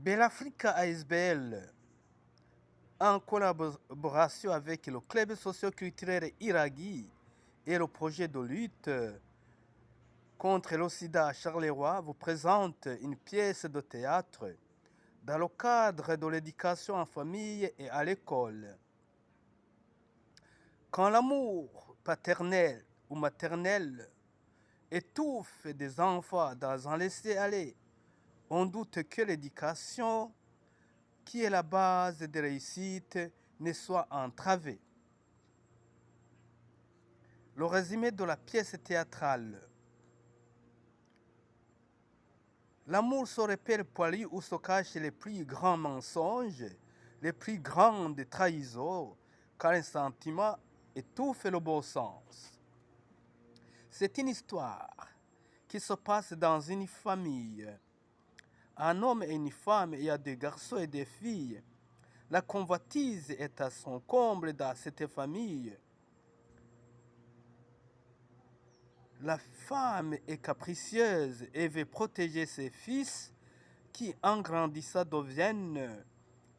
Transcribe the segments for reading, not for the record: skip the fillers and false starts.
Bellafrica ASBL, en collaboration avec le club socio-culturel Iraghi et le projet de lutte contre le sida à Charleroi, vous présente une pièce de théâtre dans le cadre de l'éducation en famille et à l'école. Quand l'amour paternel ou maternel étouffe des enfants dans un laisser-aller, on doute que l'éducation, qui est la base de réussite, ne soit entravée. Le résumé de la pièce théâtrale. L'amour se répète poilu où se cachent les plus grands mensonges, les plus grandes trahisons, car un sentiment étouffe le bon sens. C'est une histoire qui se passe dans une famille. Un homme et une femme, il y a des garçons et des filles. La convoitise est à son comble dans cette famille. La femme est capricieuse et veut protéger ses fils qui, en grandissant, deviennent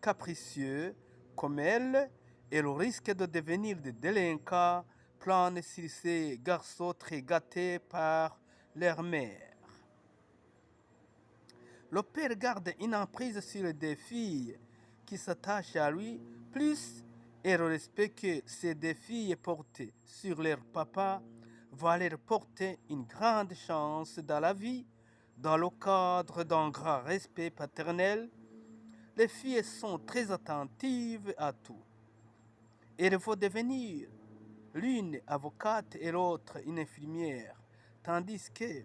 capricieux comme elle, et le risque de devenir des délinquants plane sur ces garçons très gâtés par leur mère. Le père garde une emprise sur les deux filles qui s'attachent à lui, plus et le respect que ces deux filles portent sur leur papa va leur porter une grande chance dans la vie. Dans le cadre d'un grand respect paternel, les filles sont très attentives à tout. Elles vont devenir l'une avocate et l'autre une infirmière, tandis que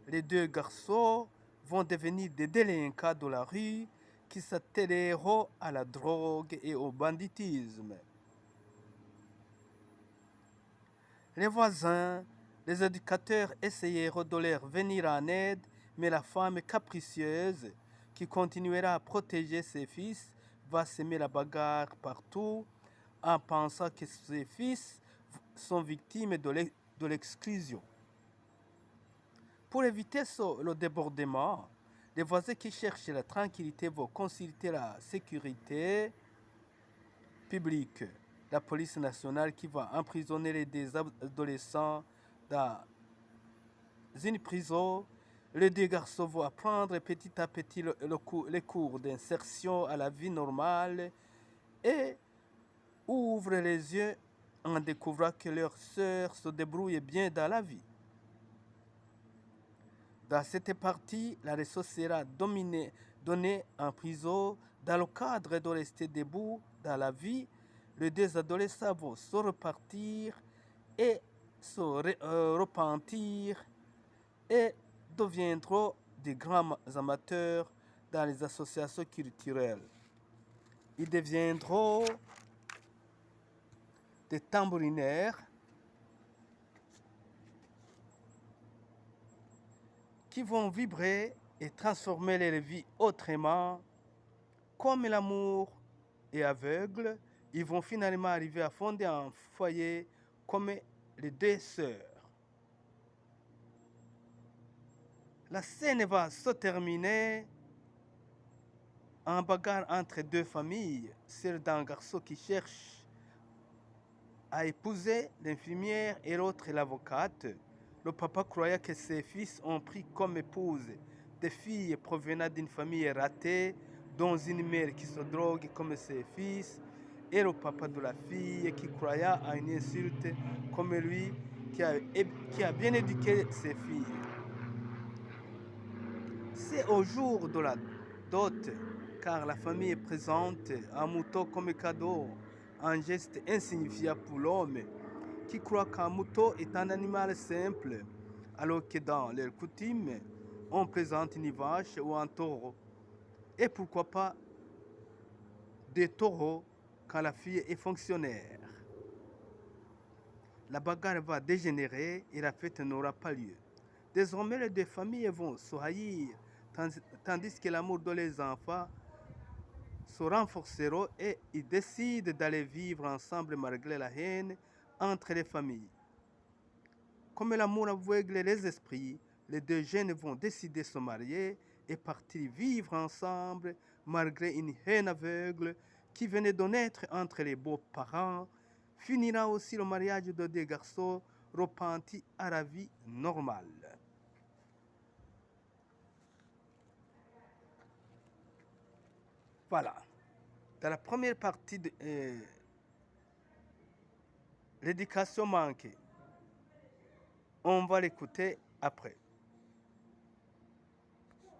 les deux garçons vont devenir des délinquants de la rue qui s'attelleront à la drogue et au banditisme. Les voisins, les éducateurs essayeront de leur venir en aide, mais la femme capricieuse qui continuera à protéger ses fils va semer la bagarre partout en pensant que ses fils sont victimes de l'exclusion. Pour éviter le débordement, les voisins qui cherchent la tranquillité vont consulter la sécurité publique, la police nationale qui va emprisonner les deux adolescents dans une prison. Les deux garçons vont apprendre petit à petit les cours d'insertion à la vie normale et ouvrent les yeux en découvrant que leur sœur se débrouille bien dans la vie. Dans cette partie, la ressource sera donnée en prison dans le cadre de rester debout dans la vie. Les deux adolescents vont se repartir et se repentir et deviendront des grands amateurs dans les associations culturelles. Ils deviendront des tambourinaires qui vont vibrer et transformer leur vie autrement. Comme l'amour est aveugle, ils vont finalement arriver à fonder un foyer comme les deux sœurs. La scène va se terminer en bagarre entre deux familles, celle d'un garçon qui cherche à épouser l'infirmière et l'autre l'avocate. Le papa croyait que ses fils ont pris comme épouse des filles provenant d'une famille ratée, dont une mère qui se drogue comme ses fils, et le papa de la fille qui croyait à une insulte comme lui, qui a bien éduqué ses filles. C'est au jour de la dot, car la famille présente un mouton comme cadeau, un geste insignifiant pour l'homme, qui croit qu'un mouton est un animal simple, alors que dans leurs coutumes, on présente une vache ou un taureau. Et pourquoi pas des taureaux quand la fille est fonctionnaire. La bagarre va dégénérer et la fête n'aura pas lieu. Désormais, les deux familles vont se haïr, tandis que l'amour de les enfants se renforcera et ils décident d'aller vivre ensemble malgré la haine entre les familles. Comme l'amour aveugle les esprits, les deux jeunes vont décider de se marier et partirent vivre ensemble malgré une haine aveugle qui venait de naître entre les beaux-parents. Finira aussi le mariage de deux garçons repentis à la vie normale. Voilà. Dans la première partie de l'éducation manquée, on va l'écouter après.